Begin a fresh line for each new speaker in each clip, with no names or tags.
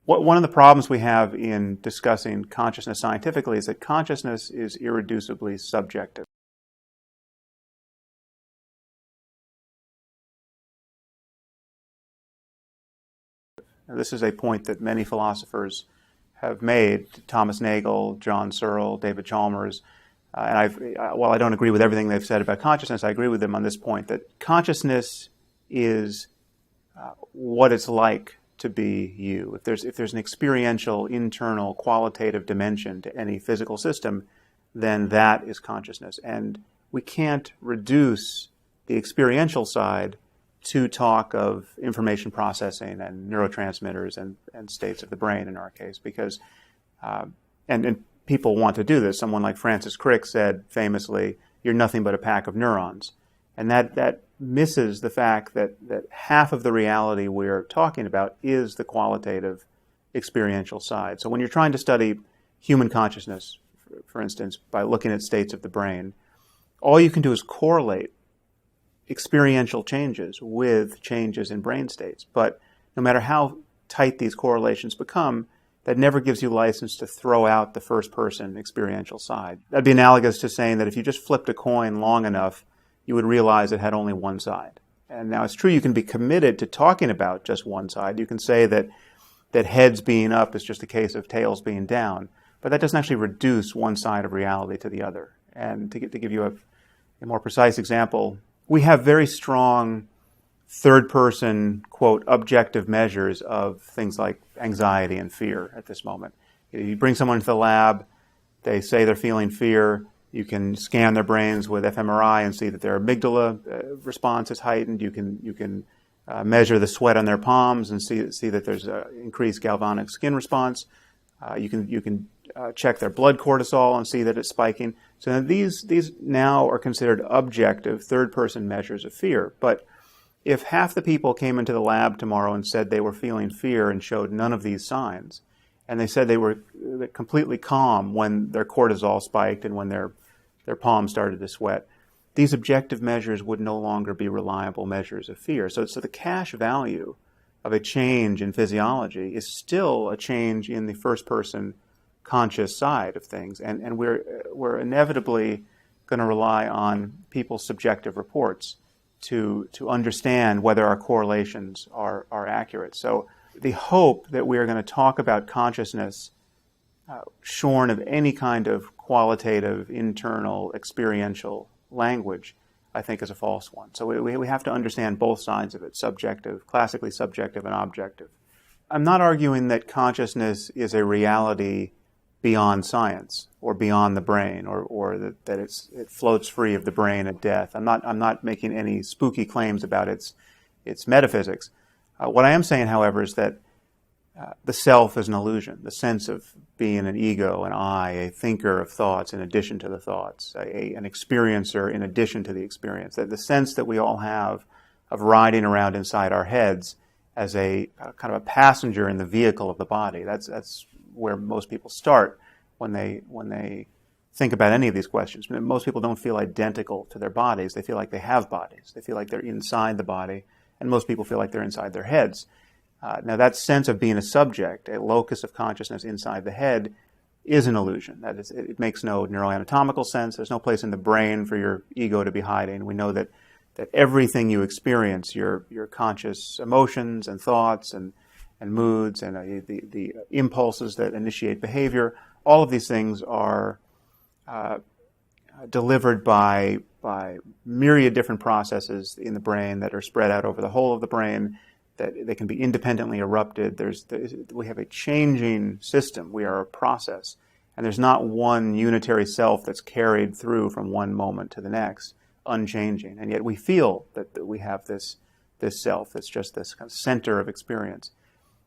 One of the problems we have in discussing consciousness scientifically is that consciousness is irreducibly subjective. Now, this is a point that many philosophers have made, Thomas Nagel, John Searle, David Chalmers, while I don't agree with everything they've said about consciousness, I agree with them on this point, that consciousness is what it's like to be you. If there's an experiential, internal, qualitative dimension to any physical system, then that is consciousness. And we can't reduce the experiential side to talk of information processing and neurotransmitters and states of the brain in our case, because and people want to do this. Someone like Francis Crick said famously, "You're nothing but a pack of neurons," and that misses the fact that half of the reality we're talking about is the qualitative, experiential side. So when you're trying to study human consciousness, for instance, by looking at states of the brain, all you can do is correlate experiential changes with changes in brain states. But no matter how tight these correlations become, that never gives you license to throw out the first-person experiential side. That'd be analogous to saying that if you just flipped a coin long enough, you would realize it had only one side. And now it's true you can be committed to talking about just one side. You can say that heads being up is just a case of tails being down, but that doesn't actually reduce one side of reality to the other. And to give you a more precise example, we have very strong third-person, quote, objective measures of things like anxiety and fear at this moment. You bring someone into the lab, they say they're feeling fear, you can scan their brains with fMRI and see that their amygdala response is heightened. You can measure the sweat on their palms and see that there's an increased galvanic skin response. You can check their blood cortisol and see that it's spiking. So these now are considered objective third-person measures of fear. But if half the people came into the lab tomorrow and said they were feeling fear and showed none of these signs, and they said they were completely calm when their cortisol spiked and when their palms started to sweat, these objective measures would no longer be reliable measures of fear. So the cash value of a change in physiology is still a change in the first-person conscious side of things, and we're inevitably going to rely on people's subjective reports to understand whether our correlations are accurate. So the hope that we are going to talk about consciousness shorn of any kind of qualitative, internal, experiential language, I think is a false one. So we have to understand both sides of it, subjective, classically subjective and objective. I'm not arguing that consciousness is a reality beyond science or beyond the brain or that it floats free of the brain at death. I'm not making any spooky claims about its metaphysics. What I am saying, however, is that the self is an illusion, the sense of being an ego, an I, a thinker of thoughts in addition to the thoughts, an experiencer in addition to the experience, that the sense that we all have of riding around inside our heads as a kind of a passenger in the vehicle of the body. That's where most people start when they think about any of these questions. Most people don't feel identical to their bodies. They feel like they have bodies. They feel like they're inside the body, and most people feel like they're inside their heads. Now, that sense of being a subject, a locus of consciousness inside the head, is an illusion. That is, it makes no neuroanatomical sense. There's no place in the brain for your ego to be hiding. We know that everything you experience, your conscious emotions and thoughts and moods and the impulses that initiate behavior, all of these things are delivered by myriad different processes in the brain that are spread out over the whole of the brain, that they can be independently erupted. We have a changing system. We are a process. And there's not one unitary self that's carried through from one moment to the next, unchanging. And yet we feel that we have this self that's just this kind of center of experience.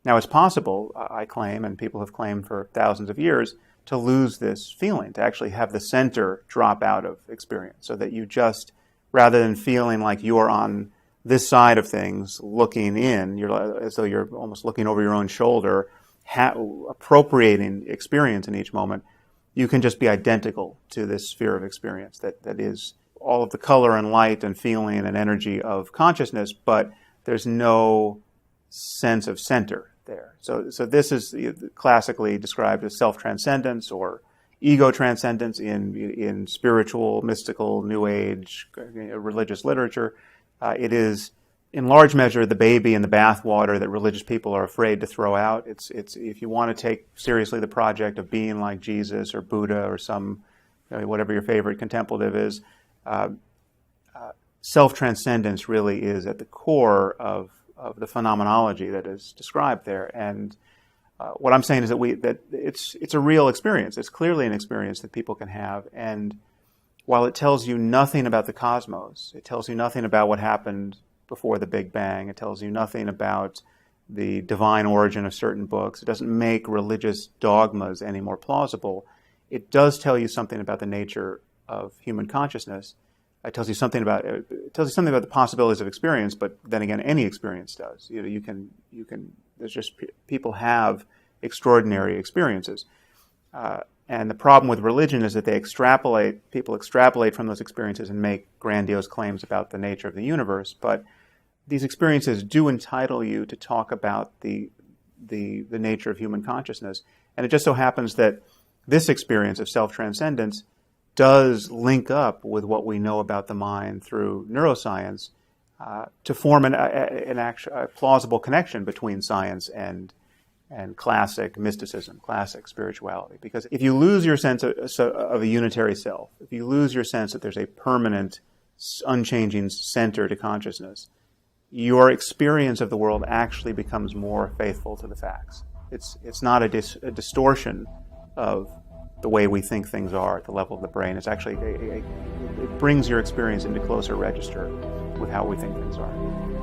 Now, it's possible, I claim, and people have claimed for thousands of years, to lose this feeling, to actually have the center drop out of experience, so that you just, rather than feeling like you're on this side of things looking in, as though you're almost looking over your own shoulder, appropriating experience in each moment, you can just be identical to this sphere of experience that is all of the color and light and feeling and energy of consciousness, but there's no sense of center. there. So this is classically described as self-transcendence or ego transcendence in spiritual, mystical, New Age, religious literature. It is, in large measure, the baby in the bathwater that religious people are afraid to throw out. It's if you want to take seriously the project of being like Jesus or Buddha or some, whatever your favorite contemplative is, self-transcendence really is at the core of the phenomenology that is described there. And what I'm saying is that it's a real experience. It's clearly an experience that people can have. And while it tells you nothing about the cosmos, it tells you nothing about what happened before the Big Bang, it tells you nothing about the divine origin of certain books, it doesn't make religious dogmas any more plausible, it does tell you something about the nature of human consciousness. It tells you something about the possibilities of experience, but then again, any experience does. You can. There's just people have extraordinary experiences, and the problem with religion is that people extrapolate from those experiences and make grandiose claims about the nature of the universe. But these experiences do entitle you to talk about the nature of human consciousness, and it just so happens that this experience of self-transcendence does link up with what we know about the mind through neuroscience to form a plausible connection between science and classic mysticism, classic spirituality. Because if you lose your sense of a unitary self, if you lose your sense that there's a permanent, unchanging center to consciousness, your experience of the world actually becomes more faithful to the facts. It's not a distortion of the way we think things are at the level of the brain. It's actually, it brings your experience into closer register with how we think things are.